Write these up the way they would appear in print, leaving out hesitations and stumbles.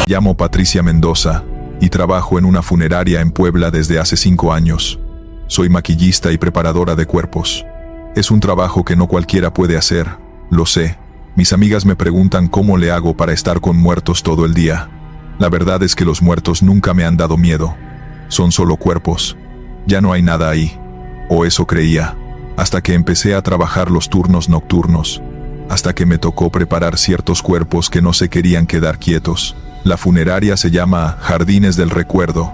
llamo Patricia Mendoza y trabajo en una funeraria en Puebla desde hace 5 años. Soy maquillista y preparadora de cuerpos. Es un trabajo que no cualquiera puede hacer, lo sé. Mis amigas me preguntan cómo le hago para estar con muertos todo el día. La verdad es que los muertos nunca me han dado miedo. Son solo cuerpos. Ya no hay nada ahí. O eso creía. Hasta que empecé a trabajar los turnos nocturnos. Hasta que me tocó preparar ciertos cuerpos que no se querían quedar quietos. La funeraria se llama Jardines del Recuerdo.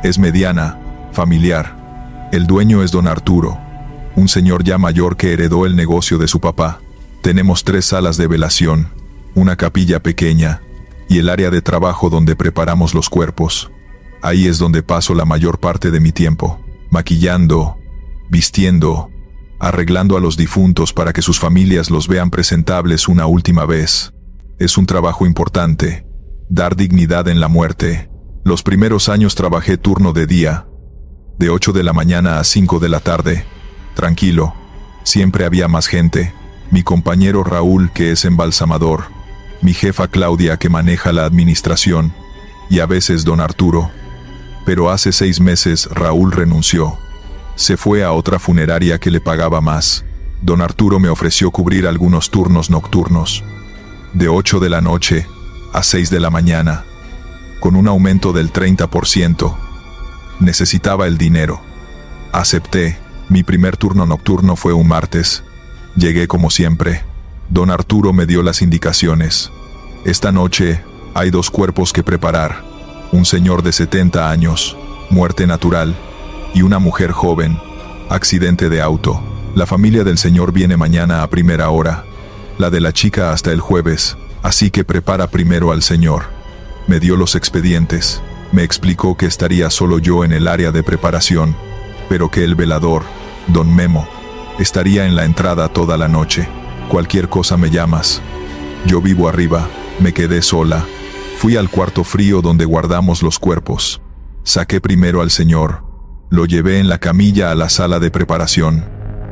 Es mediana, familiar. El dueño es don Arturo, un señor ya mayor que heredó el negocio de su papá. Tenemos 3 salas de velación, una capilla pequeña y el área de trabajo donde preparamos los cuerpos. Ahí es donde paso la mayor parte de mi tiempo, maquillando, vistiendo, arreglando a los difuntos para que sus familias los vean presentables una última vez. Es un trabajo importante, dar dignidad en la muerte. Los primeros años trabajé turno de día, de 8 de la mañana a 5 de la tarde. Tranquilo, siempre había más gente. Mi compañero Raúl, que es embalsamador, mi jefa Claudia, que maneja la administración, y a veces don Arturo. Pero hace 6 meses Raúl renunció. Se fue a otra funeraria que le pagaba más. Don Arturo me ofreció cubrir algunos turnos nocturnos, de 8 de la noche a 6 de la mañana, con un aumento del 30%. Necesitaba el dinero. Acepté. Mi primer turno nocturno fue un martes. Llegué como siempre. Don Arturo me dio las indicaciones. Esta noche hay 2 cuerpos que preparar. Un señor de 70 años, muerte natural, y una mujer joven, accidente de auto. La familia del señor viene mañana a primera hora, la de la chica hasta el jueves, así que prepara primero al señor. Me dio los expedientes, me explicó que estaría solo yo en el área de preparación, pero que el velador, don Memo, estaría en la entrada toda la noche. Cualquier cosa me llamas. Yo vivo arriba, me quedé sola. Fui al cuarto frío donde guardamos los cuerpos. Saqué primero al señor. Lo llevé en la camilla a la sala de preparación.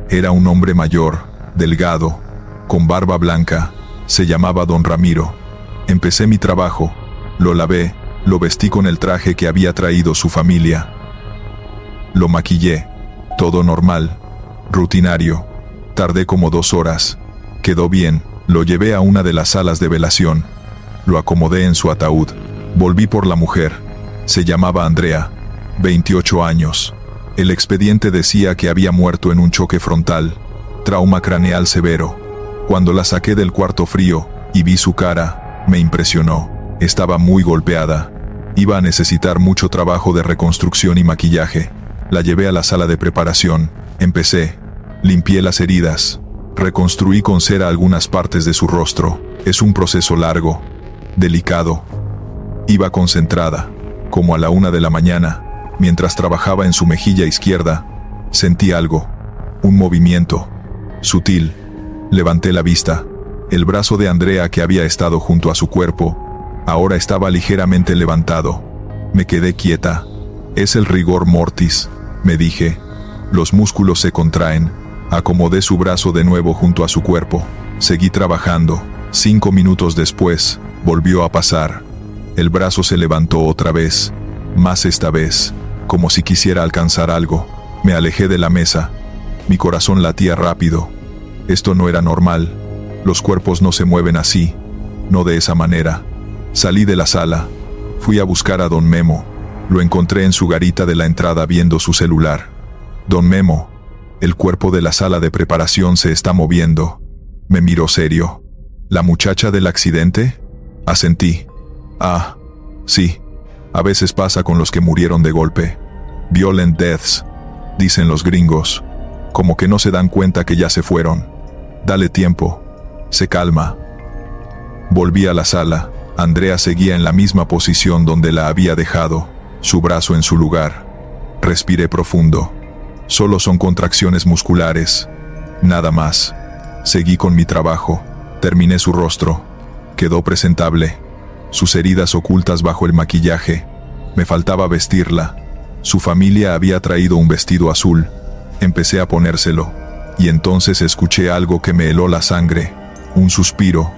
Era un hombre mayor, delgado, con barba blanca. Se llamaba don Ramiro. Empecé mi trabajo. Lo lavé, lo vestí con el traje que había traído su familia. Lo maquillé. Todo normal, rutinario. Tardé como 2 horas. Quedó bien. Lo llevé a una de las salas de velación. Lo acomodé en su ataúd. Volví por la mujer. Se llamaba Andrea, 28 años. El expediente decía que había muerto en un choque frontal, trauma craneal severo. Cuando la saqué del cuarto frío y vi su cara, me impresionó. Estaba muy golpeada. Iba a necesitar mucho trabajo de reconstrucción y maquillaje. La llevé a la sala de preparación. Empecé. Limpié las heridas. Reconstruí con cera algunas partes de su rostro. Es un proceso largo, delicado. Iba concentrada. Como a la 1 de la mañana, mientras trabajaba en su mejilla izquierda, sentí algo. Un movimiento. Sutil. Levanté la vista. El brazo de Andrea, que había estado junto a su cuerpo, ahora estaba ligeramente levantado. Me quedé quieta. Es el rigor mortis, me dije. Los músculos se contraen. Acomodé su brazo de nuevo junto a su cuerpo. Seguí trabajando. 5 minutos después, volvió a pasar. El brazo se levantó otra vez. Más esta vez, como si quisiera alcanzar algo. Me alejé de la mesa. Mi corazón latía rápido. Esto no era normal. Los cuerpos no se mueven así. No de esa manera. Salí de la sala. Fui a buscar a don Memo. Lo encontré en su garita de la entrada viendo su celular. Don Memo, el cuerpo de la sala de preparación se está moviendo. Me miró serio. ¿La muchacha del accidente? Asentí. Ah, sí. A veces pasa con los que murieron de golpe. Violent deaths, dicen los gringos. Como que no se dan cuenta que ya se fueron. Dale tiempo. Se calma. Volví a la sala. Andrea seguía en la misma posición donde la había dejado, su brazo en su lugar. Respiré profundo. Solo son contracciones musculares. Nada más. Seguí con mi trabajo. Terminé su rostro. Quedó presentable. Sus heridas ocultas bajo el maquillaje. Me faltaba vestirla. Su familia había traído un vestido azul. Empecé a ponérselo. Y entonces escuché algo que me heló la sangre. Un suspiro.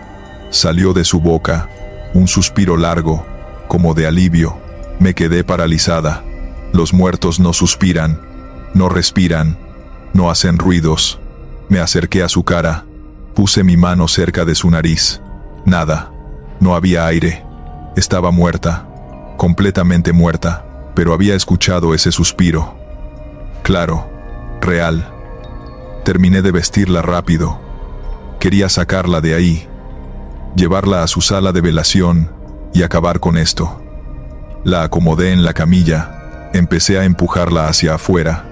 Salió de su boca. Un suspiro largo. como de alivio. Me quedé paralizada. Los muertos no suspiran, no respiran, no hacen ruidos. Me acerqué a su cara. Puse mi mano cerca de su nariz. Nada. No había aire. Estaba muerta. Completamente muerta. Pero había escuchado ese suspiro. Claro. Real. Terminé de vestirla rápido. Quería sacarla de ahí. Llevarla a su sala de velación y acabar con esto. La acomodé en la camilla. Empecé a empujarla hacia afuera.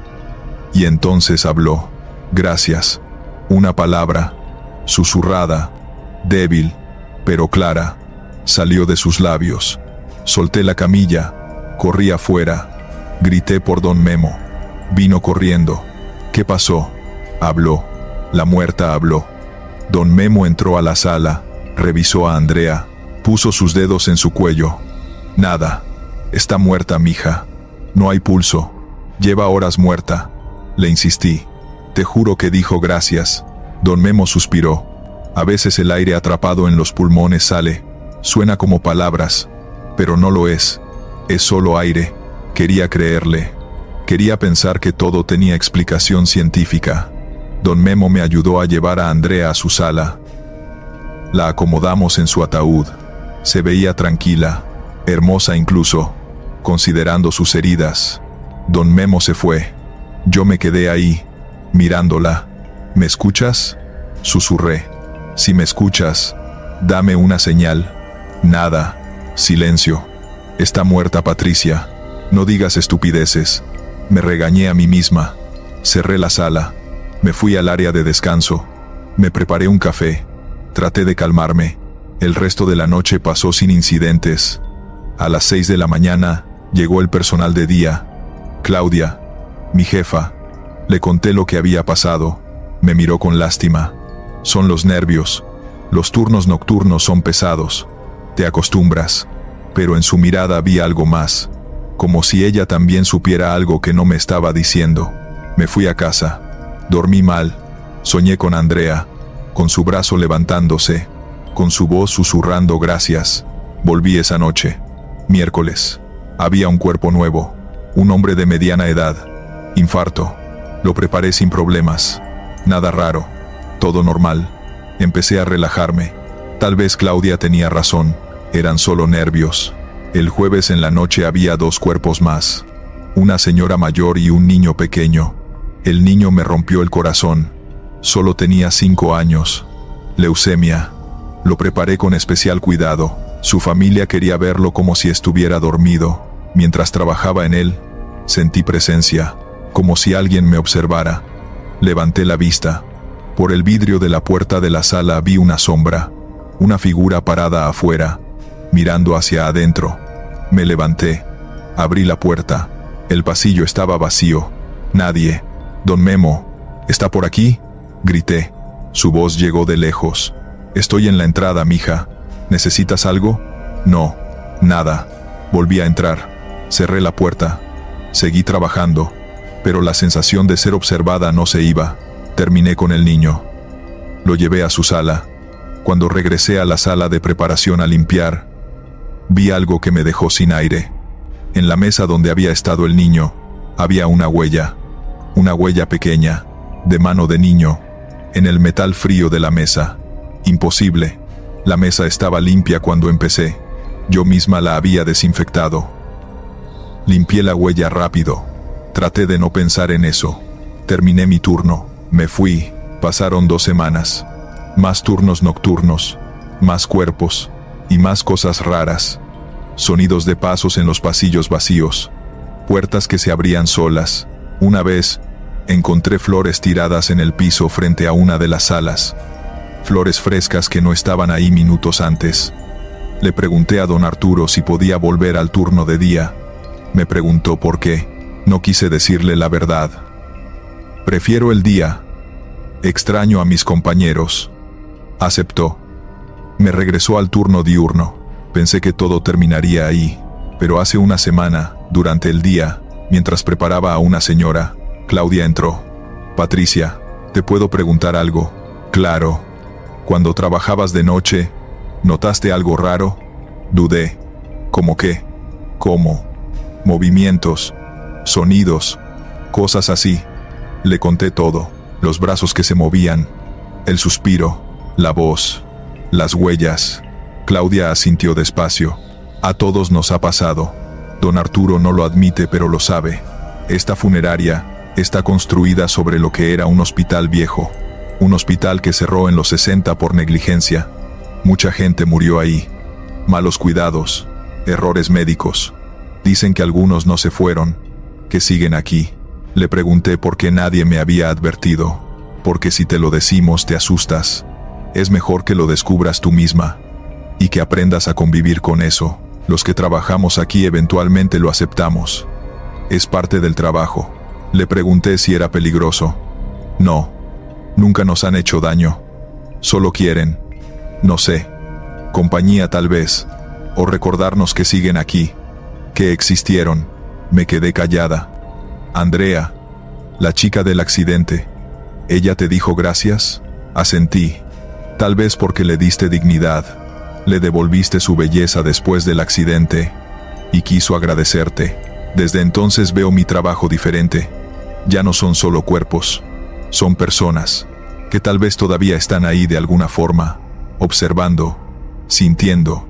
Y entonces habló. Gracias. Una palabra, susurrada, débil, pero clara, salió de sus labios. Solté la camilla, corrí afuera, grité por don Memo. Vino corriendo. ¿Qué pasó? Habló. La muerta habló. Don Memo entró a la sala, revisó a Andrea, puso sus dedos en su cuello. Nada. Está muerta, mija. No hay pulso. Lleva horas muerta. Le insistí. Te juro que dijo gracias. Don Memo suspiró. A veces el aire atrapado en los pulmones sale. Suena como palabras, pero no lo es. Es solo aire. Quería creerle. Quería pensar que todo tenía explicación científica. Don Memo me ayudó a llevar a Andrea a su sala. La acomodamos en su ataúd. Se veía tranquila, hermosa incluso, considerando sus heridas. Don Memo se fue. Yo me quedé ahí, mirándola. ¿Me escuchas? Susurré. Si me escuchas, dame una señal. Nada. Silencio. Está muerta Patricia. No digas estupideces. Me regañé a mí misma. Cerré la sala. Me fui al área de descanso. Me preparé un café. Traté de calmarme. El resto de la noche pasó sin incidentes. A las 6 de la mañana, llegó el personal de día. Claudia, mi jefa. Le conté lo que había pasado. Me miró con lástima. Son los nervios. Los turnos nocturnos son pesados. Te acostumbras. Pero en su mirada había algo más. Como si ella también supiera algo que no me estaba diciendo. Me fui a casa. Dormí mal. Soñé con Andrea, con su brazo levantándose, con su voz susurrando gracias. Volví esa noche. Miércoles. Había un cuerpo nuevo. Un hombre de mediana edad. Infarto. Lo preparé sin problemas. Nada raro. Todo normal. Empecé a relajarme. Tal vez Claudia tenía razón. Eran solo nervios. El jueves en la noche había 2 cuerpos más. Una señora mayor y un niño pequeño. El niño me rompió el corazón. Solo tenía 5 años. Leucemia. Lo preparé con especial cuidado. Su familia quería verlo como si estuviera dormido. Mientras trabajaba en él, sentí presencia, como si alguien me observara. Levanté la vista. Por el vidrio de la puerta de la sala vi una sombra, una figura parada afuera, mirando hacia adentro. Me levanté. Abrí la puerta. El pasillo estaba vacío. Nadie. Don Memo, ¿está por aquí?, grité. Su voz llegó de lejos. Estoy en la entrada, mija. ¿Necesitas algo? No, nada. Volví a entrar. Cerré la puerta. Seguí trabajando, pero la sensación de ser observada no se iba. Terminé con el niño. Lo llevé a su sala. Cuando regresé a la sala de preparación a limpiar, vi algo que me dejó sin aire. En la mesa donde había estado el niño, había una huella pequeña, de mano de niño, en el metal frío de la mesa. Imposible. La mesa estaba limpia cuando empecé. Yo misma la había desinfectado. Limpié la huella rápido. Traté de no pensar en eso. Terminé mi turno. Me fui. Pasaron 2 semanas. Más turnos nocturnos. Más cuerpos. Y más cosas raras. Sonidos de pasos en los pasillos vacíos. Puertas que se abrían solas. Una vez, encontré flores tiradas en el piso frente a una de las salas. Flores frescas que no estaban ahí minutos antes. Le pregunté a don Arturo si podía volver al turno de día. Me preguntó por qué. No quise decirle la verdad. Prefiero el día. Extraño a mis compañeros. Aceptó. Me regresó al turno diurno. Pensé que todo terminaría ahí. Pero hace una semana, durante el día, mientras preparaba a una señora, Claudia entró. Patricia, ¿te puedo preguntar algo? Claro. Cuando trabajabas de noche, ¿notaste algo raro? Dudé. ¿Cómo qué? ¿Cómo? Movimientos, sonidos, cosas así. Le conté todo, los brazos que se movían, el suspiro, la voz, las huellas. Claudia asintió despacio. A todos nos ha pasado. Don Arturo no lo admite, pero lo sabe. Esta funeraria está construida sobre lo que era un hospital viejo. Un hospital que cerró en los 60 por negligencia. Mucha gente murió ahí. Malos cuidados, errores médicos. Dicen que algunos no se fueron, que siguen aquí. Le pregunté por qué nadie me había advertido. Porque si te lo decimos te asustas. Es mejor que lo descubras tú misma. Y que aprendas a convivir con eso. Los que trabajamos aquí eventualmente lo aceptamos. Es parte del trabajo. Le pregunté si era peligroso. No. Nunca nos han hecho daño. Solo quieren, no sé, compañía tal vez, o recordarnos que siguen aquí, que existieron. Me quedé callada. Andrea, la chica del accidente, ¿ella te dijo gracias? Asentí. Tal vez porque le diste dignidad, le devolviste su belleza después del accidente, y quiso agradecerte. Desde entonces veo mi trabajo diferente. Ya no son solo cuerpos, son personas, que tal vez todavía están ahí de alguna forma, observando, sintiendo.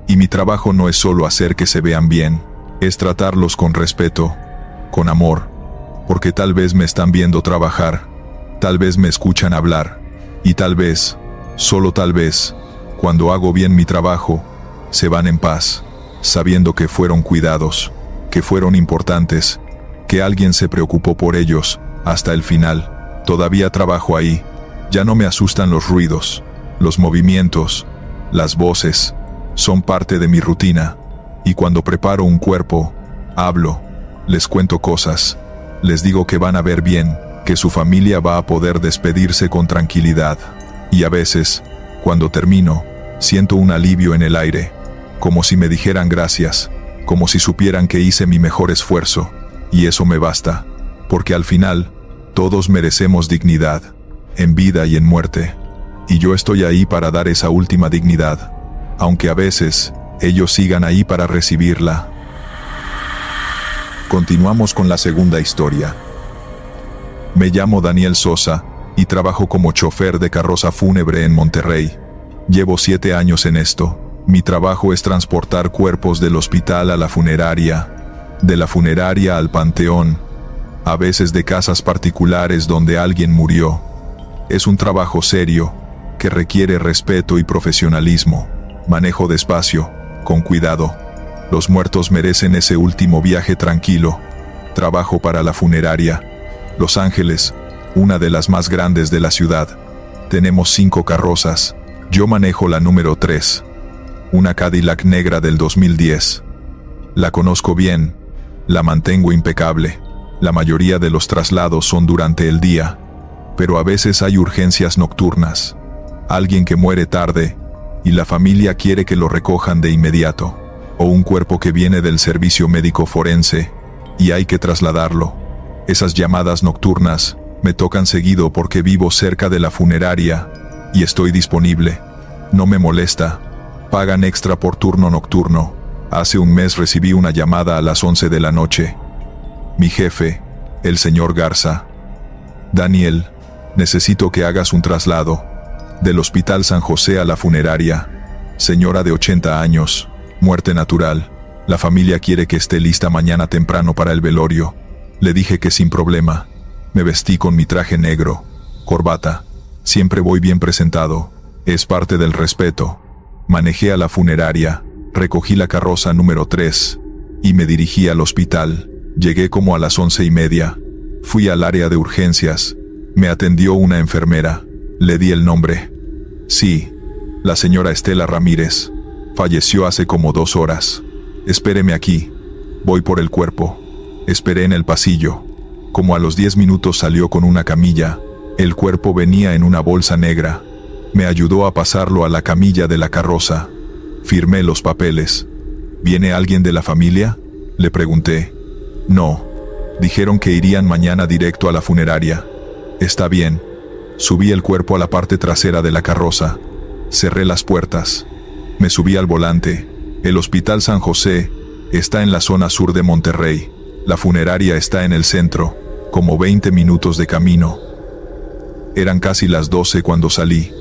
Y mi trabajo no es solo hacer que se vean bien, es tratarlos con respeto, con amor, porque tal vez me están viendo trabajar, tal vez me escuchan hablar, y tal vez, solo tal vez, cuando hago bien mi trabajo, se van en paz, sabiendo que fueron cuidados, que fueron importantes, que alguien se preocupó por ellos, hasta el final. Todavía trabajo ahí, ya no me asustan los ruidos, los movimientos, las voces, son parte de mi rutina, y cuando preparo un cuerpo, hablo, les cuento cosas, les digo que van a ver bien, que su familia va a poder despedirse con tranquilidad, y a veces, cuando termino, siento un alivio en el aire, como si me dijeran gracias, como si supieran que hice mi mejor esfuerzo, y eso me basta, porque al final, todos merecemos dignidad, en vida y en muerte, y yo estoy ahí para dar esa última dignidad, aunque a veces, ellos sigan ahí para recibirla. Continuamos con la segunda historia. Me llamo Daniel Sosa, y trabajo como chofer de carroza fúnebre en Monterrey. Llevo 7 años en esto. Mi trabajo es transportar cuerpos del hospital a la funeraria, de la funeraria al panteón, a veces de casas particulares donde alguien murió. Es un trabajo serio, que requiere respeto y profesionalismo. Manejo despacio, con cuidado. Los muertos merecen ese último viaje tranquilo. Trabajo para la funeraria Los Ángeles, una de las más grandes de la ciudad. Tenemos 5 carrozas. Yo manejo la número 3. Una Cadillac negra del 2010. La conozco bien, la mantengo impecable. La mayoría de los traslados son durante el día, pero a veces hay urgencias nocturnas. Alguien que muere tarde, y la familia quiere que lo recojan de inmediato, o un cuerpo que viene del servicio médico forense, y hay que trasladarlo. Esas llamadas nocturnas me tocan seguido porque vivo cerca de la funeraria, y estoy disponible. No me molesta. Pagan extra por turno nocturno. Hace un mes recibí una llamada a las 11 de la noche. Mi jefe, el señor Garza. Daniel, necesito que hagas un traslado. Del Hospital San José a la funeraria. Señora de 80 años, muerte natural. La familia quiere que esté lista mañana temprano para el velorio. Le dije que sin problema. Me vestí con mi traje negro, corbata. Siempre voy bien presentado. Es parte del respeto. Manejé a la funeraria, recogí la carroza número 3, y me dirigí al hospital. Llegué como a las 11:30. Fui al área de urgencias. Me atendió una enfermera. Le di el nombre. Sí, la señora Estela Ramírez. Falleció hace como 2 horas. Espéreme aquí. Voy por el cuerpo. Esperé en el pasillo. Como a los 10 minutos salió con una camilla. El cuerpo venía en una bolsa negra. Me ayudó a pasarlo a la camilla de la carroza. Firmé los papeles. ¿Viene alguien de la familia?, le pregunté. No. Dijeron que irían mañana directo a la funeraria. Está bien. Subí el cuerpo a la parte trasera de la carroza. Cerré las puertas. Me subí al volante. El Hospital San José está en la zona sur de Monterrey. La funeraria está en el centro, como 20 minutos de camino. Eran casi las 12 cuando salí.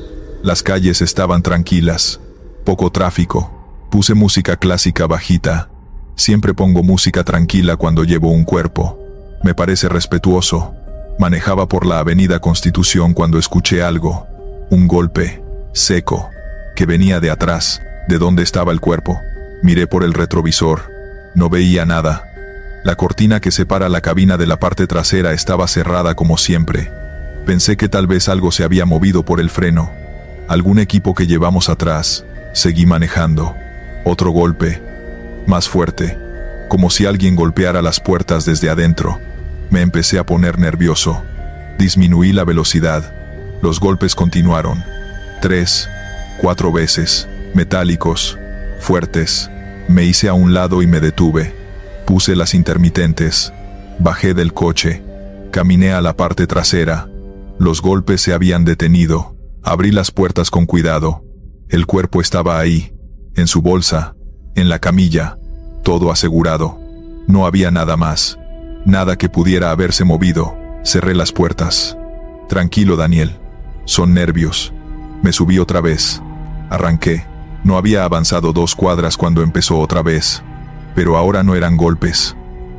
Las calles estaban tranquilas, poco tráfico. Puse música clásica bajita. Siempre pongo música tranquila cuando llevo un cuerpo. Me parece respetuoso. Manejaba por la avenida Constitución cuando escuché algo. Un golpe, seco, que venía de atrás, de donde estaba el cuerpo. Miré por el retrovisor. No veía nada. La cortina que separa la cabina de la parte trasera estaba cerrada como siempre. Pensé que tal vez algo se había movido por el freno. Algún equipo que llevamos atrás. Seguí manejando. Otro golpe. Más fuerte. Como si alguien golpeara las puertas desde adentro. Me empecé a poner nervioso. Disminuí la velocidad. Los golpes continuaron. 3, 4 veces. Metálicos. Fuertes. Me hice a un lado y me detuve. Puse las intermitentes. Bajé del coche. Caminé a la parte trasera. Los golpes se habían detenido. Abrí las puertas con cuidado. El cuerpo estaba ahí. En su bolsa. En la camilla. Todo asegurado. No había nada más. Nada que pudiera haberse movido. Cerré las puertas. Tranquilo, Daniel. Son nervios. Me subí otra vez. Arranqué. No había avanzado 2 cuadras cuando empezó otra vez. Pero ahora no eran golpes.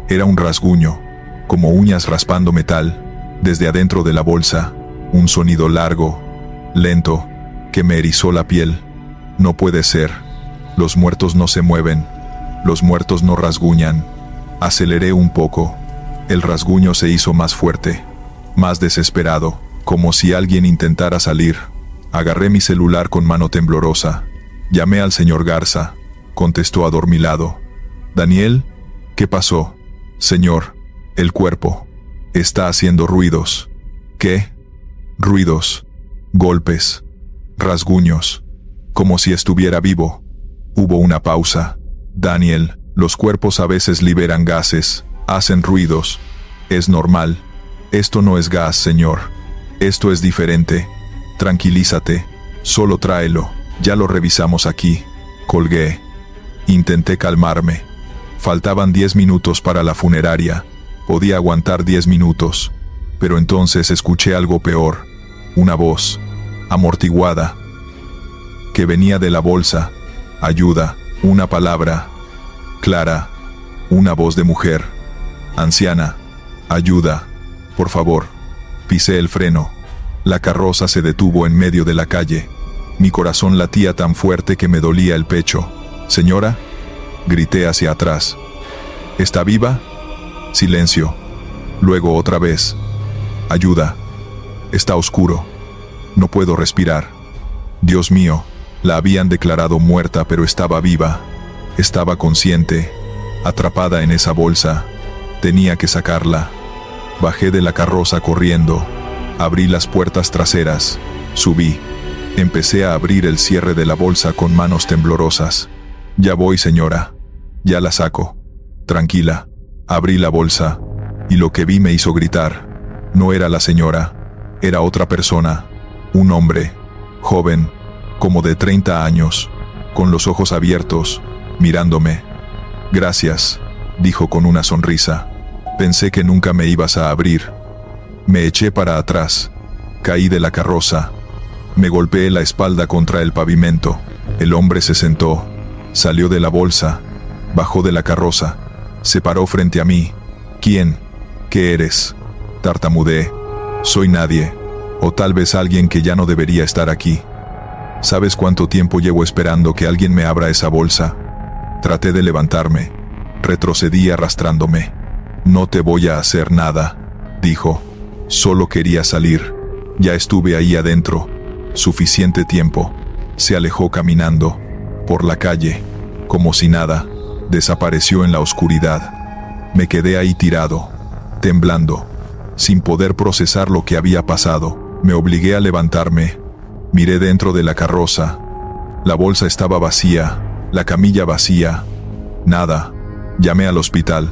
Era un rasguño, como uñas raspando metal. Desde adentro de la bolsa, un sonido largo, lento, que me erizó la piel. No puede ser. Los muertos no se mueven. Los muertos no rasguñan. Aceleré un poco. El rasguño se hizo más fuerte, más desesperado, como si alguien intentara salir. Agarré mi celular con mano temblorosa. Llamé al señor Garza. Contestó adormilado. «Daniel, ¿qué pasó?» «Señor, el cuerpo. Está haciendo ruidos». «¿Qué?» «Ruidos. Golpes. Rasguños. Como si estuviera vivo». Hubo una pausa. «Daniel, los cuerpos a veces liberan gases, hacen ruidos. Es normal. Esto no es gas, señor. Esto es diferente. Tranquilízate. Solo tráelo. Ya lo revisamos aquí». Colgué. Intenté calmarme. Faltaban 10 minutos para la funeraria. Podía aguantar 10 minutos. Pero entonces escuché algo peor. Una voz, amortiguada, que venía de la bolsa. Ayuda. Una palabra. Clara. Una voz de mujer. Anciana. Ayuda. Por favor. Pisé el freno. La carroza se detuvo en medio de la calle. Mi corazón latía tan fuerte que me dolía el pecho. «Señora», grité hacia atrás. «¿Está viva?» Silencio. Luego otra vez. «Ayuda. Está oscuro. No puedo respirar». Dios mío, la habían declarado muerta, pero estaba viva. Estaba consciente, atrapada en esa bolsa. Tenía que sacarla. Bajé de la carroza corriendo. Abrí las puertas traseras. Subí. Empecé a abrir el cierre de la bolsa con manos temblorosas. «Ya voy, señora. Ya la saco. Tranquila». Abrí la bolsa, y lo que vi me hizo gritar. No era la señora. Era otra persona. Un hombre. Joven. Como de 30 años. Con los ojos abiertos. Mirándome. «Gracias», dijo con una sonrisa. «Pensé que nunca me ibas a abrir». Me eché para atrás. Caí de la carroza. Me golpeé la espalda contra el pavimento. El hombre se sentó. Salió de la bolsa. Bajó de la carroza. Se paró frente a mí. «¿Quién? ¿Qué eres?» Tartamudeé. «Soy nadie. O tal vez alguien que ya no debería estar aquí. ¿Sabes cuánto tiempo llevo esperando que alguien me abra esa bolsa?» Traté de levantarme. Retrocedí arrastrándome. «No te voy a hacer nada», dijo. «Solo quería salir. Ya estuve ahí adentro. Suficiente tiempo». Se alejó caminando. Por la calle. Como si nada. Desapareció en la oscuridad. Me quedé ahí tirado. Temblando. Sin poder procesar lo que había pasado. Me obligué a levantarme. Miré dentro de la carroza. La bolsa estaba vacía. La camilla vacía. Nada. Llamé al hospital.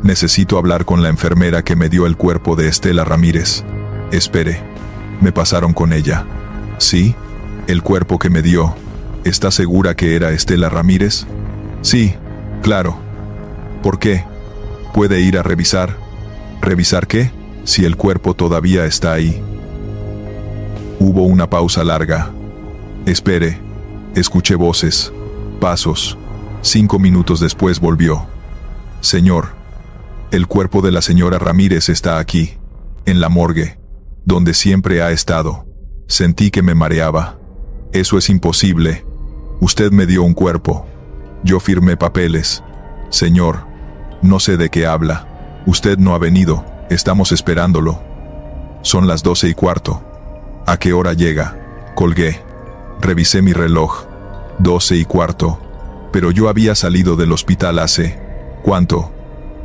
«Necesito hablar con la enfermera que me dio el cuerpo de Estela Ramírez». «Espere». Me pasaron con ella. «¿Sí? El cuerpo que me dio. ¿Está segura que era Estela Ramírez?» Sí, claro. ¿Por qué? ¿Puede ir a revisar? ¿Revisar qué? Si el cuerpo todavía está ahí. Hubo una pausa larga. Espere. Escuché voces, pasos. 5 minutos después volvió. Señor, el cuerpo de la señora Ramírez está aquí, en la morgue, donde siempre ha estado. Sentí que me mareaba. Eso es imposible. Usted me dio un cuerpo. Yo firmé papeles. Señor, no sé de qué habla. Usted no ha venido, estamos esperándolo. Son las 12:15. ¿A qué hora llega? Colgué. Revisé mi reloj. 12:15. Pero yo había salido del hospital hace... ¿cuánto?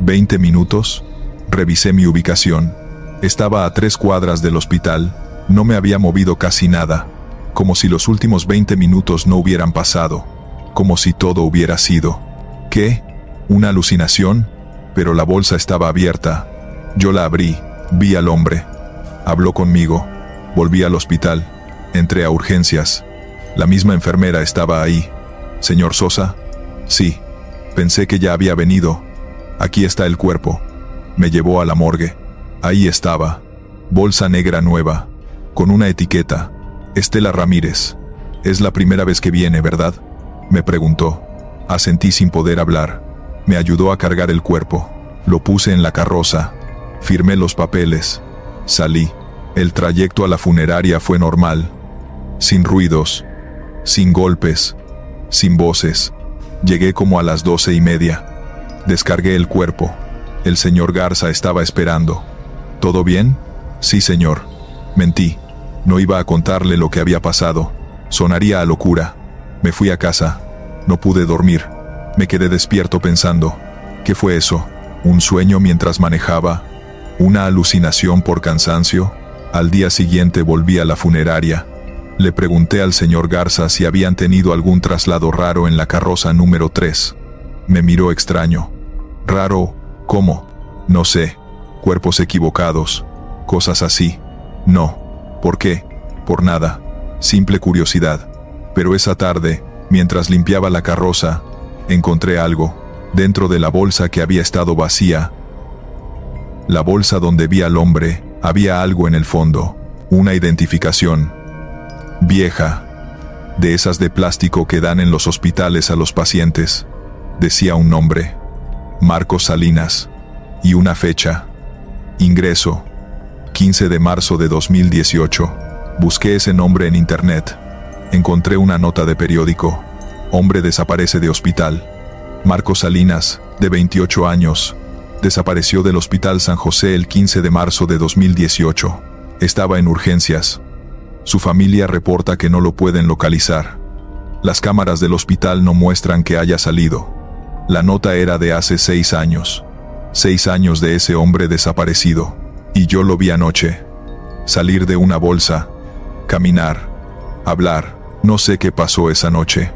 ¿20 minutos? Revisé mi ubicación. Estaba a 3 cuadras del hospital. No me había movido casi nada. Como si los últimos 20 minutos no hubieran pasado. Como si todo hubiera sido... ¿qué? ¿Una alucinación? Pero la bolsa estaba abierta. Yo la abrí. Vi al hombre. Habló conmigo. Volví al hospital. Entré a urgencias. La misma enfermera estaba ahí. ¿Señor Sosa? Sí. Pensé que ya había venido. Aquí está el cuerpo. Me llevó a la morgue. Ahí estaba. Bolsa negra nueva. Con una etiqueta. Estela Ramírez. Es la primera vez que viene, ¿verdad? Me preguntó. Asentí sin poder hablar. Me ayudó a cargar el cuerpo. Lo puse en la carroza. Firmé los papeles. Salí. El trayecto a la funeraria fue normal. Sin ruidos. Sin golpes. Sin voces. Llegué como a las 12:30. Descargué el cuerpo. El señor Garza estaba esperando. ¿Todo bien? Sí, señor. Mentí. No iba a contarle lo que había pasado. Sonaría a locura. Me fui a casa. No pude dormir. Me quedé despierto pensando. ¿Qué fue eso? ¿Un sueño mientras manejaba? ¿Una alucinación por cansancio? Al día siguiente volví a la funeraria. Le pregunté al señor Garza si habían tenido algún traslado raro en la carroza número 3. Me miró extraño. ¿Raro? ¿Cómo? No sé. Cuerpos equivocados. Cosas así. No. ¿Por qué? Por nada. Simple curiosidad. Pero esa tarde, mientras limpiaba la carroza, encontré algo. Dentro de la bolsa que había estado vacía. La bolsa donde vi al hombre, había algo en el fondo. Una identificación. Vieja. De esas de plástico que dan en los hospitales a los pacientes. Decía un nombre. Marcos Salinas. Y una fecha. Ingreso. 15 de marzo de 2018. Busqué ese nombre en internet. Encontré una nota de periódico. Hombre desaparece de hospital. Marcos Salinas, de 28 años, desapareció del Hospital San José el 15 de marzo de 2018. Estaba en urgencias. Su familia reporta que no lo pueden localizar. Las cámaras del hospital no muestran que haya salido. La nota era de hace 6 años. 6 años de ese hombre desaparecido. Y yo lo vi anoche. Salir de una bolsa. Caminar. Hablar. No sé qué pasó esa noche.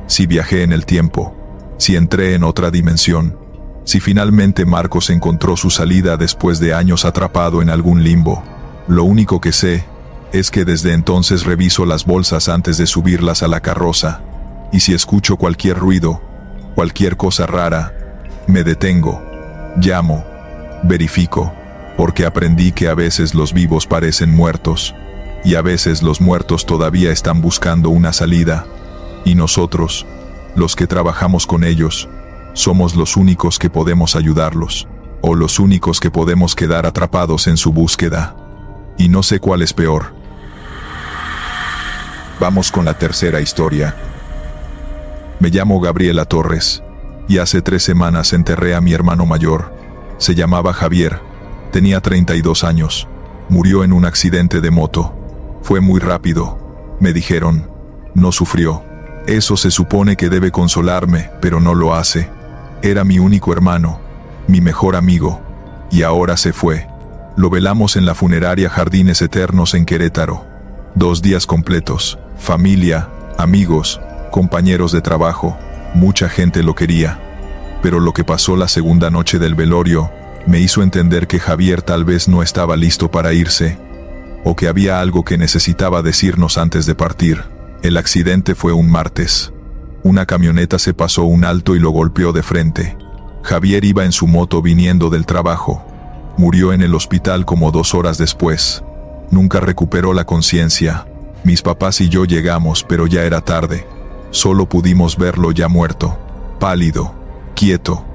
Si viajé en el tiempo. Si entré en otra dimensión. Si finalmente Marcos encontró su salida después de años atrapado en algún limbo. Lo único que sé es que desde entonces reviso las bolsas antes de subirlas a la carroza. Y si escucho cualquier ruido, cualquier cosa rara, me detengo. Llamo. Verifico. Porque aprendí que a veces los vivos parecen muertos. Y a veces los muertos todavía están buscando una salida. Y nosotros, los que trabajamos con ellos, somos los únicos que podemos ayudarlos. O los únicos que podemos quedar atrapados en su búsqueda. Y no sé cuál es peor. Vamos con la tercera historia. Me llamo Gabriela Torres. Y hace 3 semanas enterré a mi hermano mayor. Se llamaba Javier. Tenía 32 años. Murió en un accidente de moto. Fue muy rápido. Me dijeron. No sufrió. Eso se supone que debe consolarme, pero no lo hace. Era mi único hermano. Mi mejor amigo. Y ahora se fue. Lo velamos en la funeraria Jardines Eternos en Querétaro. 2 días completos. Familia, amigos, compañeros de trabajo. Mucha gente lo quería. Pero lo que pasó la segunda noche del velorio me hizo entender que Javier tal vez no estaba listo para irse. O que había algo que necesitaba decirnos antes de partir. El accidente fue un martes. Una camioneta se pasó un alto y lo golpeó de frente. Javier iba en su moto viniendo del trabajo. Murió en el hospital como 2 horas después. Nunca recuperó la conciencia. Mis papás y yo llegamos, pero ya era tarde. Solo pudimos verlo ya muerto, pálido, quieto,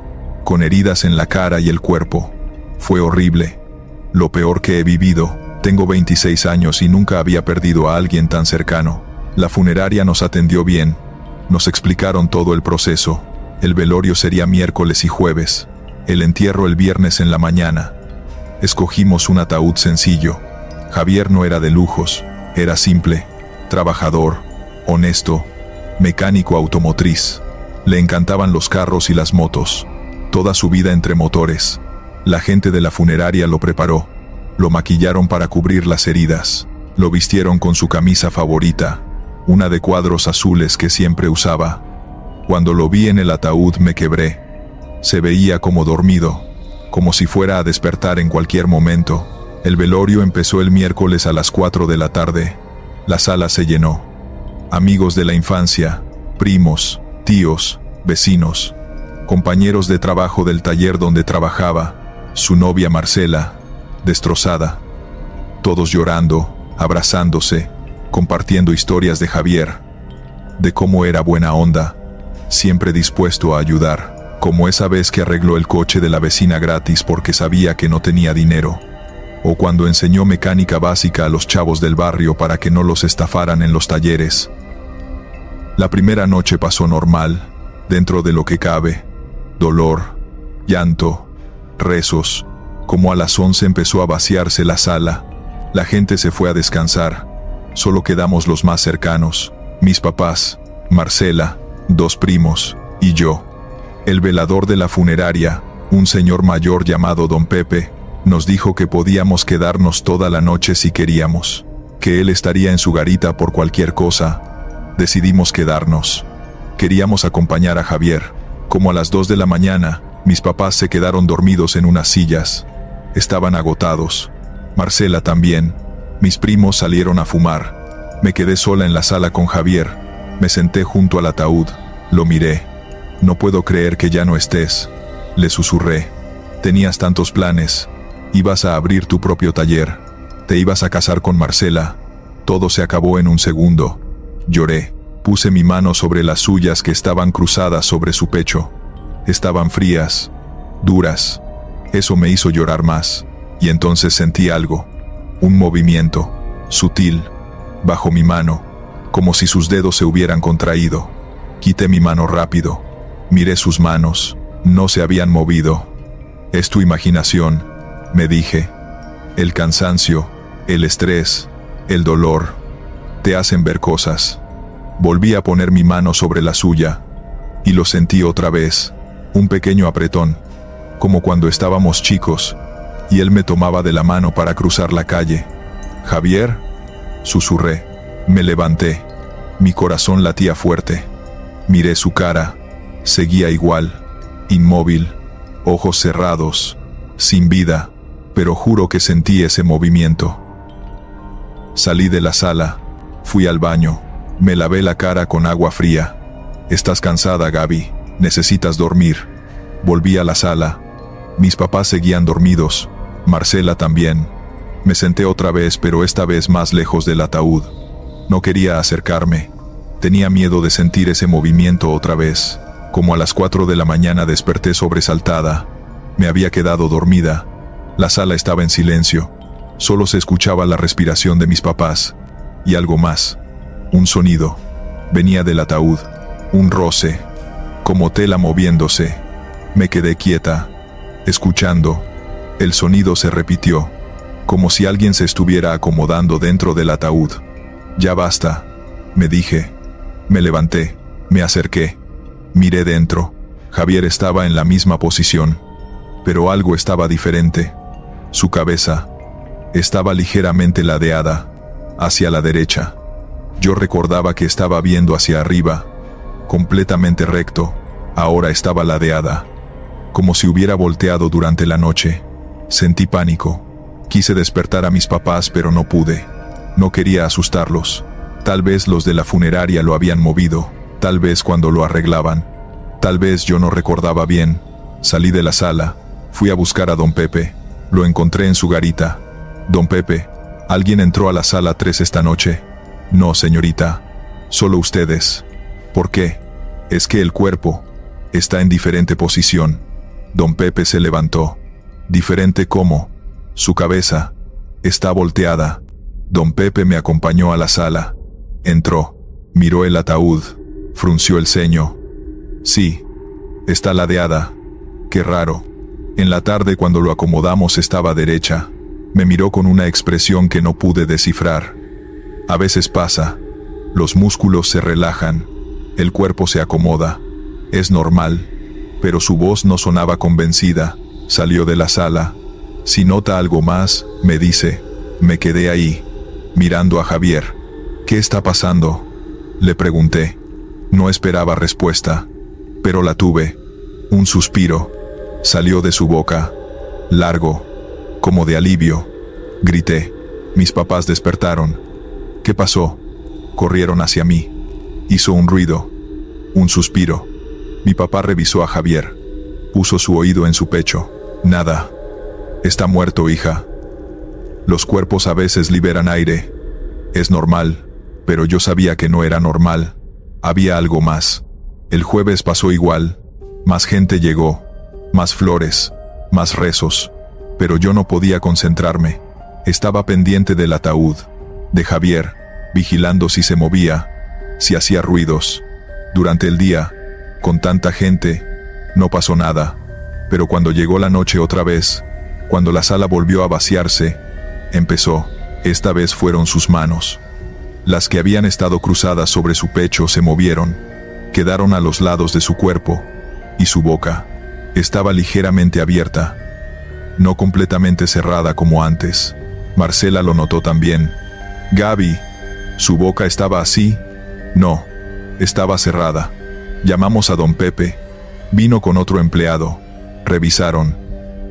con heridas en la cara y el cuerpo. Fue horrible. Lo peor que he vivido. Tengo 26 años y nunca había perdido a alguien tan cercano. La funeraria nos atendió bien. Nos explicaron todo el proceso. El velorio sería miércoles y jueves. El entierro el viernes en la mañana. Escogimos un ataúd sencillo. Javier no era de lujos. Era simple, trabajador, honesto, mecánico automotriz. Le encantaban los carros y las motos. Toda su vida entre motores. La gente de la funeraria lo preparó. Lo maquillaron para cubrir las heridas. Lo vistieron con su camisa favorita, una de cuadros azules que siempre usaba. Cuando lo vi en el ataúd me quebré. Se veía como dormido, como si fuera a despertar en cualquier momento. El velorio empezó el miércoles a las 4 de la tarde. La sala se llenó. Amigos de la infancia, primos, tíos, vecinos, compañeros de trabajo del taller donde trabajaba, su novia Marcela, destrozada. Todos llorando, abrazándose, compartiendo historias de Javier, de cómo era buena onda, siempre dispuesto a ayudar, como esa vez que arregló el coche de la vecina gratis porque sabía que no tenía dinero, o cuando enseñó mecánica básica a los chavos del barrio para que no los estafaran en los talleres. La primera noche pasó normal, dentro de lo que cabe. Dolor, llanto, rezos. Como a las 11 empezó a vaciarse la sala. La gente se fue a descansar. Solo quedamos los más cercanos, mis papás, Marcela, 2 primos, y yo. El velador de la funeraria, un señor mayor llamado Don Pepe, nos dijo que podíamos quedarnos toda la noche si queríamos, que él estaría en su garita por cualquier cosa. Decidimos quedarnos. Queríamos acompañar a Javier. Como a las 2 de la mañana, mis papás se quedaron dormidos en unas sillas. Estaban agotados. Marcela también. Mis primos salieron a fumar. Me quedé sola en la sala con Javier. Me senté junto al ataúd. Lo miré. No puedo creer que ya no estés. Le susurré. Tenías tantos planes. Ibas a abrir tu propio taller. Te ibas a casar con Marcela. Todo se acabó en un segundo. Lloré. Puse mi mano sobre las suyas que estaban cruzadas sobre su pecho. Estaban frías, duras. Eso me hizo llorar más. Y entonces sentí algo. Un movimiento, sutil, bajo mi mano, como si sus dedos se hubieran contraído. Quité mi mano rápido. Miré sus manos. No se habían movido. Es tu imaginación, me dije. El cansancio, el estrés, el dolor, te hacen ver cosas. Volví a poner mi mano sobre la suya, y lo sentí otra vez, un pequeño apretón, como cuando estábamos chicos, y él me tomaba de la mano para cruzar la calle. «Javier», susurré. Me levanté. Mi corazón latía fuerte. Miré su cara. Seguía igual, inmóvil, ojos cerrados, sin vida, pero juro que sentí ese movimiento. Salí de la sala, fui al baño, me lavé la cara con agua fría. «Estás cansada, Gaby, necesitas dormir». Volví a la sala. Mis papás seguían dormidos, Marcela también. Me senté otra vez, pero esta vez más lejos del ataúd. No quería acercarme. Tenía miedo de sentir ese movimiento otra vez. Como a las 4 de la mañana desperté sobresaltada. Me había quedado dormida. La sala estaba en silencio. Solo se escuchaba la respiración de mis papás. Y algo más. Un sonido. Venía del ataúd. Un roce. Como tela moviéndose. Me quedé quieta, escuchando. El sonido se repitió, como si alguien se estuviera acomodando dentro del ataúd. «Ya basta», me dije. Me levanté, me acerqué. Miré dentro. Javier estaba en la misma posición, pero algo estaba diferente. Su cabeza estaba ligeramente ladeada, hacia la derecha. Yo recordaba que estaba viendo hacia arriba, completamente recto. Ahora estaba ladeada, como si hubiera volteado durante la noche. Sentí pánico. Quise despertar a mis papás, pero no pude. No quería asustarlos. Tal vez los de la funeraria lo habían movido. Tal vez cuando lo arreglaban. Tal vez yo no recordaba bien. Salí de la sala. Fui a buscar a don Pepe. Lo encontré en su garita. Don Pepe, ¿alguien entró a la sala 3 esta noche? No, señorita. Solo ustedes. ¿Por qué? Es que el cuerpo está en diferente posición. Don Pepe se levantó. ¿Diferente cómo? Su cabeza está volteada. Don Pepe me acompañó a la sala. Entró. Miró el ataúd. Frunció el ceño. Sí. Está ladeada. Qué raro. En la tarde cuando lo acomodamos estaba derecha. Me miró con una expresión que no pude descifrar. A veces pasa. Los músculos se relajan. El cuerpo se acomoda. Es normal. Pero su voz no sonaba convencida. Salió de la sala. Si nota algo más, me dice. Me quedé ahí, mirando a Javier. ¿Qué está pasando?, le pregunté. No esperaba respuesta, pero la tuve. Un suspiro salió de su boca, largo, como de alivio. Grité. Mis papás despertaron. ¿Qué pasó? Corrieron hacia mí. Hizo un ruido, un suspiro. Mi papá revisó a Javier. Puso su oído en su pecho. Nada. Está muerto, hija. Los cuerpos a veces liberan aire. Es normal, pero yo sabía que no era normal. Había algo más. El jueves pasó igual. Más gente llegó. Más flores. Más rezos. Pero yo no podía concentrarme. Estaba pendiente del ataúd. De Javier. Vigilando si se movía. Si hacía ruidos. Durante el día, con tanta gente, no pasó nada. Pero cuando llegó la noche otra vez, cuando la sala volvió a vaciarse, empezó. Esta vez fueron sus manos. Las que habían estado cruzadas sobre su pecho se movieron. Quedaron a los lados de su cuerpo. Y su boca estaba ligeramente abierta. No completamente cerrada como antes. Marcela lo notó también. Gaby, ¿su boca estaba así? No, estaba cerrada. Llamamos a don Pepe. Vino con otro empleado. Revisaron.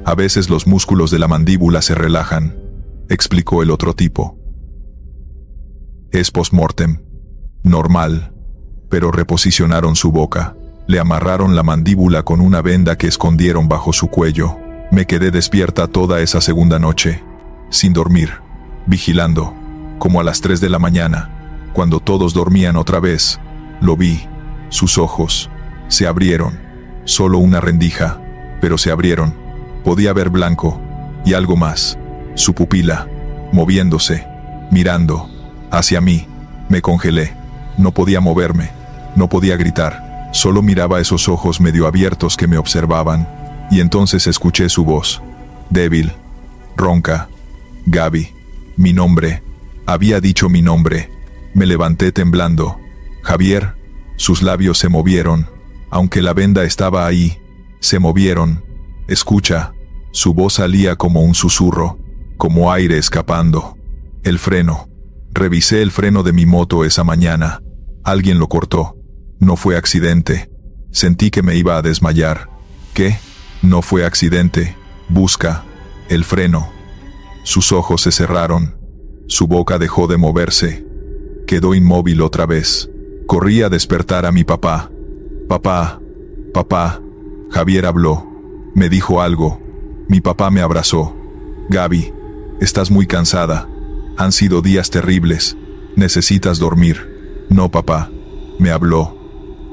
A veces los músculos de la mandíbula se relajan, explicó el otro tipo. Es post-mortem. Normal. Pero reposicionaron su boca. Le amarraron la mandíbula con una venda que escondieron bajo su cuello. Me quedé despierta toda esa segunda noche, sin dormir, vigilando, como a las 3 de la mañana, cuando todos dormían otra vez. Lo vi. Sus ojos se abrieron. Solo una rendija, pero se abrieron. Podía ver blanco, y algo más. Su pupila, moviéndose, mirando hacia mí. Me congelé. No podía moverme, no podía gritar. Solo miraba esos ojos medio abiertos que me observaban. Y entonces escuché su voz. Débil, ronca. Gaby. Mi nombre. Había dicho mi nombre. Me levanté temblando. Javier. Sus labios se movieron. Aunque la venda estaba ahí, se movieron. Escucha. Su voz salía como un susurro, como aire escapando. El freno. Revisé el freno de mi moto esa mañana. Alguien lo cortó. No fue accidente. Sentí que me iba a desmayar. ¿Qué? No fue accidente. Busca. El freno. Sus ojos se cerraron. Su boca dejó de moverse. Quedó inmóvil otra vez. Corrí a despertar a mi papá. Papá. Papá. Javier habló. Me dijo algo. Mi papá me abrazó. Gaby, estás muy cansada. Han sido días terribles. Necesitas dormir. No, papá. Me habló.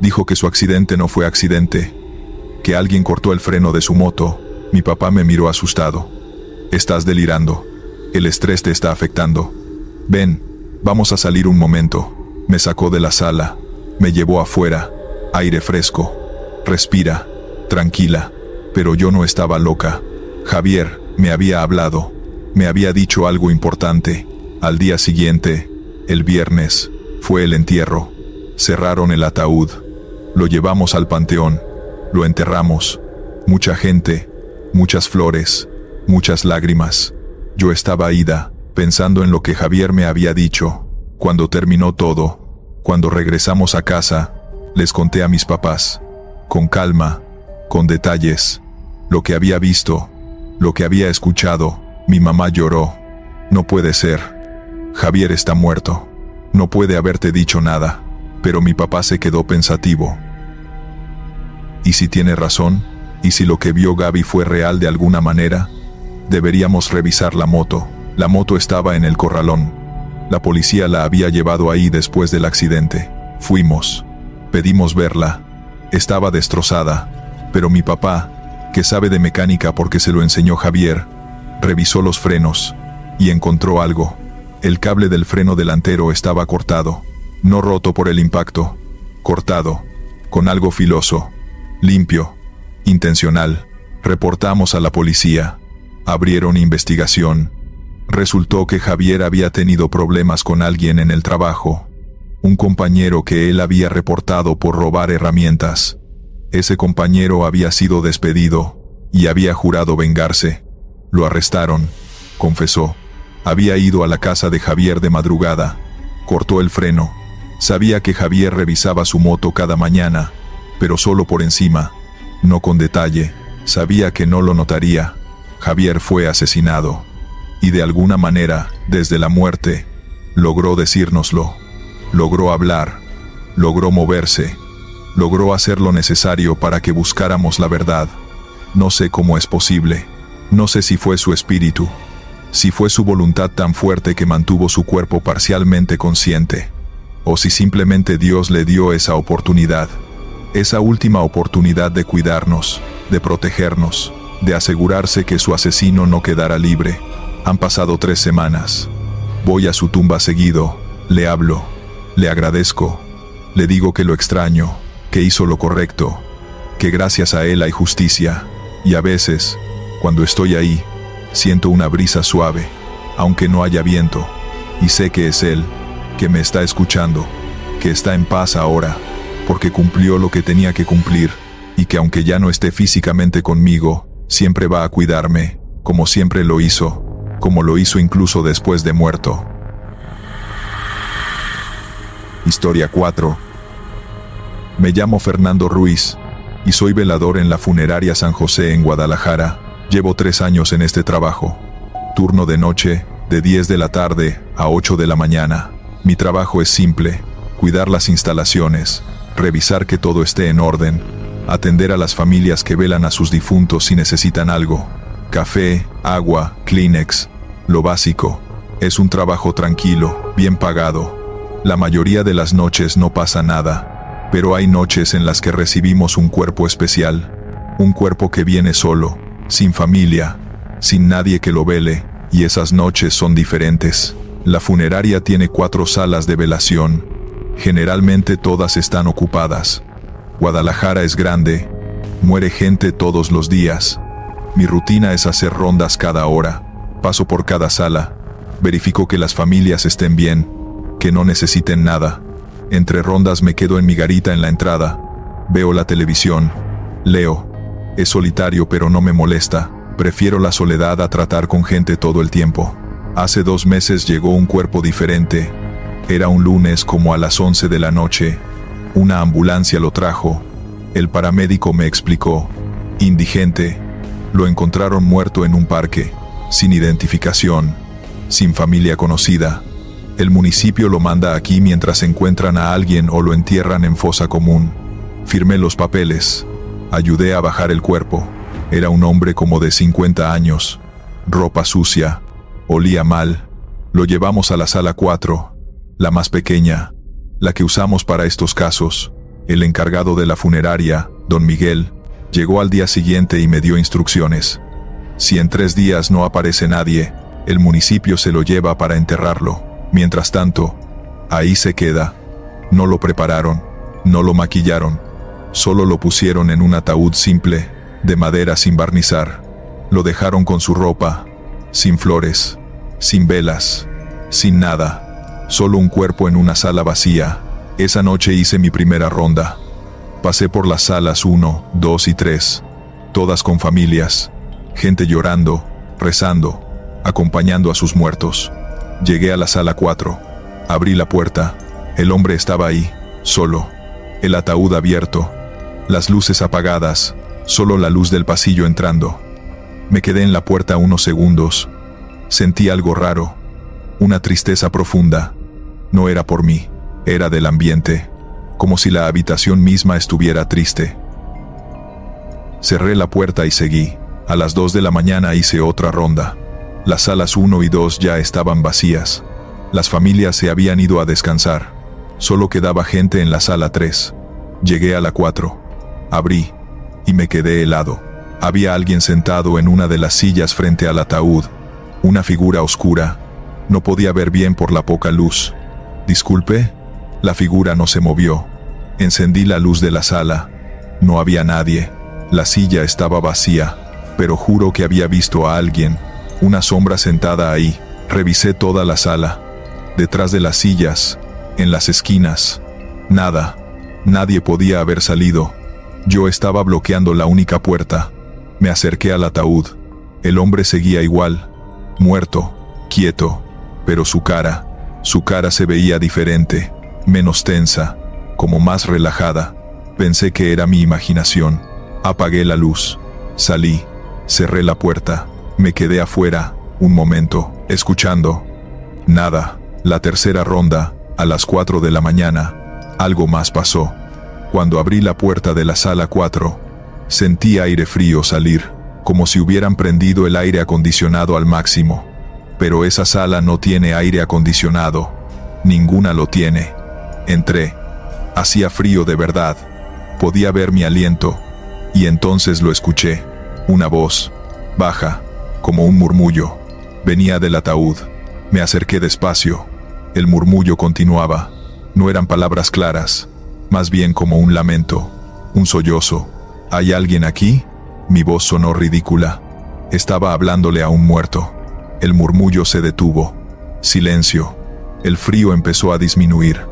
Dijo que su accidente no fue accidente. Que alguien cortó el freno de su moto. Mi papá me miró asustado. Estás delirando. El estrés te está afectando. Ven, vamos a salir un momento. Me sacó de la sala. Me llevó afuera. Aire fresco. Respira. Tranquila. Pero yo no estaba loca. Javier me había hablado. Me había dicho algo importante. Al día siguiente, el viernes, fue el entierro. Cerraron el ataúd. Lo llevamos al panteón. Lo enterramos. Mucha gente, muchas flores, muchas lágrimas. Yo estaba ida, pensando en lo que Javier me había dicho. Cuando terminó todo, cuando regresamos a casa, les conté a mis papás, con calma, con detalles, lo que había visto, lo que había escuchado. Mi mamá lloró. No puede ser. Javier está muerto. No puede haberte dicho nada. pero mi papá se quedó pensativo. ¿Y si tiene razón? ¿Y si lo que vio Gaby fue real de alguna manera? Deberíamos revisar la moto. La moto estaba en el corralón. La policía la había llevado ahí después del accidente. Fuimos. Pedimos verla. Estaba destrozada, pero mi papá, que sabe de mecánica porque se lo enseñó Javier, revisó los frenos y encontró algo. El cable del freno delantero estaba cortado, no roto por el impacto, cortado, con algo filoso, limpio, intencional. Reportamos a la policía. Abrieron investigación. Resultó que Javier había tenido problemas con alguien en el trabajo. Un compañero que él había reportado por robar herramientas. Ese compañero había sido despedido y había jurado vengarse. Lo arrestaron, confesó. Había ido a la casa de Javier de madrugada. Cortó el freno. Sabía que Javier revisaba su moto cada mañana, pero solo por encima, no con detalle. Sabía que no lo notaría. Javier fue asesinado. Y de alguna manera, desde la muerte, logró decírnoslo. Logró hablar. Logró moverse. Logró hacer lo necesario para que buscáramos la verdad. No sé cómo es posible. No sé si fue su espíritu. Si fue su voluntad tan fuerte que mantuvo su cuerpo parcialmente consciente. O si simplemente Dios le dio esa oportunidad. Esa última oportunidad de cuidarnos, de protegernos, de asegurarse que su asesino no quedara libre. Han pasado 3 semanas. Voy a su tumba seguido, le hablo, le agradezco, le digo que lo extraño, que hizo lo correcto, que gracias a él hay justicia, y a veces, cuando estoy ahí, siento una brisa suave, aunque no haya viento, y sé que es él, que me está escuchando, que está en paz ahora, porque cumplió lo que tenía que cumplir, y que aunque ya no esté físicamente conmigo, siempre va a cuidarme, como siempre lo hizo, como lo hizo incluso después de muerto. Historia 4. Me llamo Fernando Ruiz, y soy velador en la funeraria San José en Guadalajara. Llevo 3 años en este trabajo. Turno de noche, de 10 de la tarde a 8 de la mañana. Mi trabajo es simple: cuidar las instalaciones, revisar que todo esté en orden, atender a las familias que velan a sus difuntos si necesitan algo. Café, agua, Kleenex, lo básico. Es un trabajo tranquilo, bien pagado. La mayoría de las noches no pasa nada, pero hay noches en las que recibimos un cuerpo especial. Un cuerpo que viene solo, sin familia, sin nadie que lo vele, y esas noches son diferentes. La funeraria tiene 4 salas de velación. Generalmente todas están ocupadas. Guadalajara es grande, muere gente todos los días. Mi rutina es hacer rondas cada hora. Paso por cada sala, verifico que las familias estén bien, que no necesiten nada. Entre rondas me quedo en mi garita en la entrada, veo la televisión, leo. Es solitario pero no me molesta, prefiero la soledad a tratar con gente todo el tiempo. Hace 2 meses llegó un cuerpo diferente. Era un lunes como a las 11 de la noche. Una ambulancia lo trajo. El paramédico me explicó. Indigente. Lo encontraron muerto en un parque, sin identificación, sin familia conocida. El municipio lo manda aquí mientras encuentran a alguien o lo entierran en fosa común. Firmé los papeles. Ayudé a bajar el cuerpo. Era un hombre como de 50 años. Ropa sucia. Olía mal. Lo llevamos a la sala 4, la más pequeña, la que usamos para estos casos. El encargado de la funeraria, don Miguel, llegó al día siguiente y me dio instrucciones. Si en 3 días no aparece nadie, el municipio se lo lleva para enterrarlo. Mientras tanto, ahí se queda. No lo prepararon, no lo maquillaron, solo lo pusieron en un ataúd simple, de madera sin barnizar. Lo dejaron con su ropa, sin flores, sin velas, sin nada. Solo un cuerpo en una sala vacía. Esa noche hice mi primera ronda. Pasé por las salas 1, 2 y 3, todas con familias, gente llorando, rezando, acompañando a sus muertos. Llegué a la sala 4, abrí la puerta, el hombre estaba ahí, solo, el ataúd abierto, las luces apagadas, solo la luz del pasillo entrando. Me quedé en la puerta unos segundos, sentí algo raro, una tristeza profunda. No era por mí, era del ambiente. como si la habitación misma estuviera triste. Cerré la puerta y seguí. A las 2 de la mañana hice otra ronda. Las salas 1 y 2 ya estaban vacías. Las familias se habían ido a descansar. Solo quedaba gente en la sala 3. Llegué a la 4. Abrí y me quedé helado. Había alguien sentado en una de las sillas frente al ataúd. Una figura oscura. No podía ver bien por la poca luz. Disculpe. La figura no se movió. Encendí la luz de la sala. No había nadie. La silla estaba vacía, pero juro que había visto a alguien, una sombra sentada ahí. Revisé toda la sala. Detrás de las sillas, en las esquinas. Nada. Nadie podía haber salido. Yo estaba bloqueando la única puerta. Me acerqué al ataúd. El hombre seguía igual. Muerto. Quieto. Pero su cara se veía diferente. Menos tensa. Como más relajada. Pensé que era mi imaginación. Apagué la luz. Salí. Cerré la puerta. Me quedé afuera, un momento, escuchando. Nada. La tercera ronda, a las 4 de la mañana. Algo más pasó. Cuando abrí la puerta de la sala 4, sentí aire frío salir, como si hubieran prendido el aire acondicionado al máximo. Pero esa sala no tiene aire acondicionado. Ninguna lo tiene. Entré. Hacía frío de verdad. Podía ver mi aliento. Y entonces lo escuché. Una voz, baja, como un murmullo. Venía del ataúd. Me acerqué despacio. El murmullo continuaba. No eran palabras claras, más bien como un lamento, un sollozo. ¿Hay alguien aquí? Mi voz sonó ridícula. Estaba hablándole a un muerto. El murmullo se detuvo. Silencio. El frío empezó a disminuir.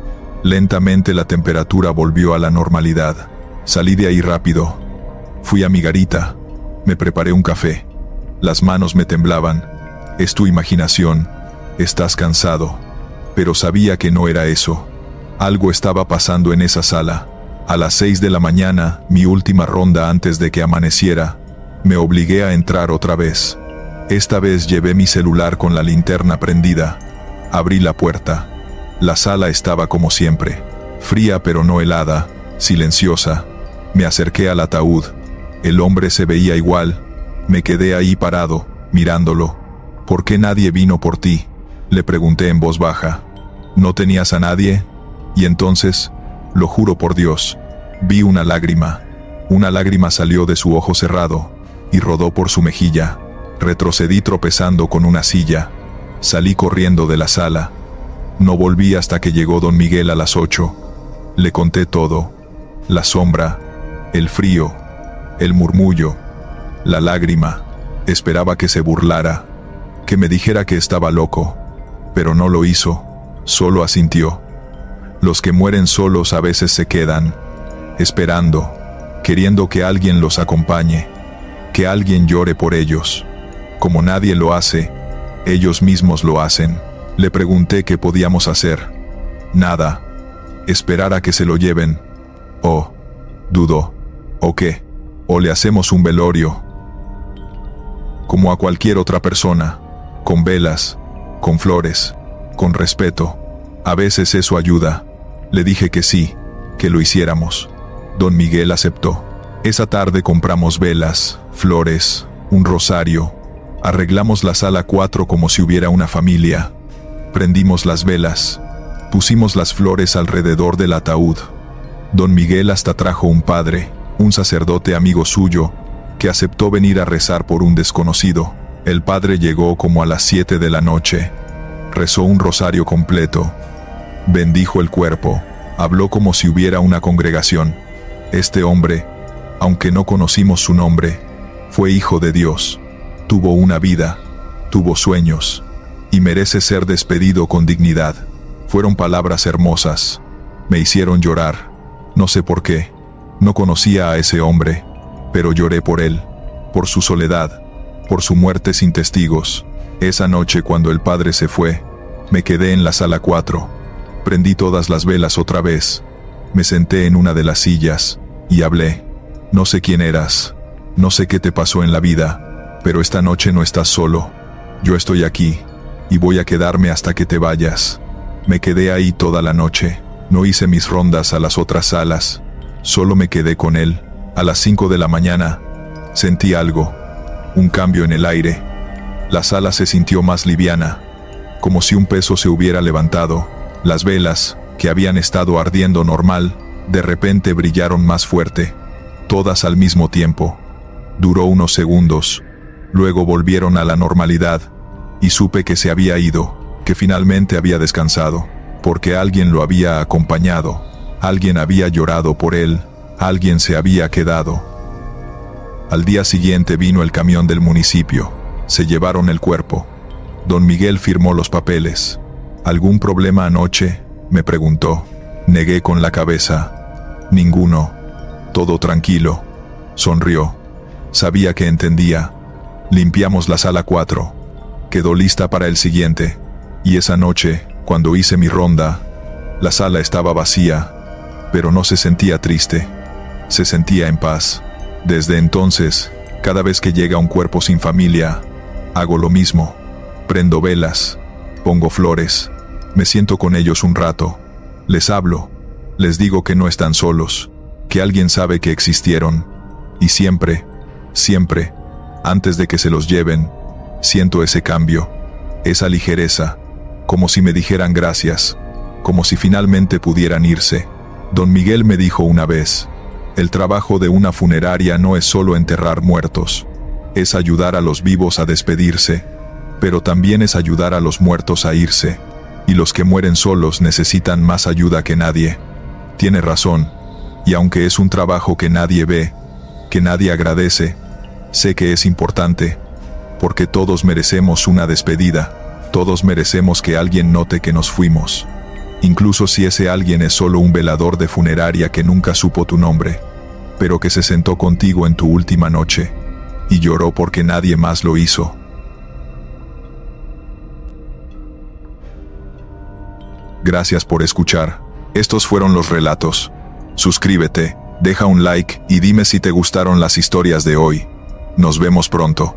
Lentamente la temperatura volvió a la normalidad. Salí de ahí rápido. Fui a mi garita. Me preparé un café. Las manos me temblaban. Es tu imaginación. Estás cansado. Pero sabía que no era eso. Algo estaba pasando en esa sala. A las 6 de la mañana, mi última ronda antes de que amaneciera, me obligué a entrar otra vez. Esta vez llevé mi celular con la linterna prendida. Abrí la puerta. La sala estaba como siempre. Fría pero no helada, silenciosa. Me acerqué al ataúd. El hombre se veía igual. Me quedé ahí parado, mirándolo. ¿Por qué nadie vino por ti?, le pregunté en voz baja. ¿No tenías a nadie? Y entonces, lo juro por Dios, vi una lágrima. Una lágrima salió de su ojo cerrado y rodó por su mejilla. Retrocedí tropezando con una silla. Salí corriendo de la sala. No volví hasta que llegó don Miguel a las 8. Le conté todo. La sombra, el frío, el murmullo, la lágrima. Esperaba que se burlara, que me dijera que estaba loco, pero no lo hizo, solo asintió. Los que mueren solos a veces se quedan, esperando, queriendo que alguien los acompañe, que alguien llore por ellos. Como nadie lo hace, ellos mismos lo hacen. Le pregunté qué podíamos hacer. Nada. Esperar a que se lo lleven. Oh, dudó. ¿O qué? O le hacemos un velorio. Como a cualquier otra persona, con velas, con flores, con respeto. A veces eso ayuda. Le dije que sí, que lo hiciéramos. Don Miguel aceptó. Esa tarde compramos velas, flores, un rosario. Arreglamos la sala 4 como si hubiera una familia. Prendimos las velas. Pusimos las flores alrededor del ataúd. Don Miguel hasta trajo un padre, un sacerdote amigo suyo, que aceptó venir a rezar por un desconocido. El padre llegó como a las 7 de la noche. Rezó un rosario completo. Bendijo el cuerpo. Habló como si hubiera una congregación. Este hombre, aunque no conocimos su nombre, fue hijo de Dios. Tuvo una vida, tuvo sueños, y merece ser despedido con dignidad. Fueron palabras hermosas. Me hicieron llorar. No sé por qué. No conocía a ese hombre, pero lloré por él, por su soledad, por su muerte sin testigos. Esa noche cuando el padre se fue, me quedé en la sala 4. Prendí todas las velas otra vez. Me senté en una de las sillas y hablé. No sé quién eras, no sé qué te pasó en la vida, pero esta noche no estás solo. Yo estoy aquí y voy a quedarme hasta que te vayas. Me quedé ahí toda la noche. No hice mis rondas a las otras salas, solo me quedé con él. A las 5 de la mañana, sentí algo, un cambio en el aire. La sala se sintió más liviana, como si un peso se hubiera levantado. Las velas, que habían estado ardiendo normal, de repente brillaron más fuerte, todas al mismo tiempo. Duró unos segundos, luego volvieron a la normalidad, y supe que se había ido, que finalmente había descansado, porque alguien lo había acompañado, alguien había llorado por él, alguien se había quedado. Al día siguiente vino el camión del municipio, se llevaron el cuerpo. Don Miguel firmó los papeles. ¿Algún problema anoche?, me preguntó. Negué con la cabeza. Ninguno. Todo tranquilo. Sonrió. Sabía que entendía. Limpiamos la sala 4. Quedó lista para el siguiente. Y esa noche, cuando hice mi ronda, la sala estaba vacía, pero no se sentía triste. Se sentía en paz. Desde entonces, cada vez que llega un cuerpo sin familia, hago lo mismo. Prendo velas, pongo flores, me siento con ellos un rato, les hablo, les digo que no están solos, que alguien sabe que existieron, y siempre, antes de que se los lleven, siento ese cambio, esa ligereza, como si me dijeran gracias, como si finalmente pudieran irse. Don Miguel me dijo una vez, el trabajo de una funeraria no es solo enterrar muertos, es ayudar a los vivos a despedirse, pero también es ayudar a los muertos a irse, y los que mueren solos necesitan más ayuda que nadie. Tiene razón, y aunque es un trabajo que nadie ve, que nadie agradece, sé que es importante, porque todos merecemos una despedida, todos merecemos que alguien note que nos fuimos, incluso si ese alguien es solo un velador de funeraria que nunca supo tu nombre, pero que se sentó contigo en tu última noche, y lloró porque nadie más lo hizo. Gracias por escuchar. Estos fueron los relatos. Suscríbete, deja un like y dime si te gustaron las historias de hoy. Nos vemos pronto.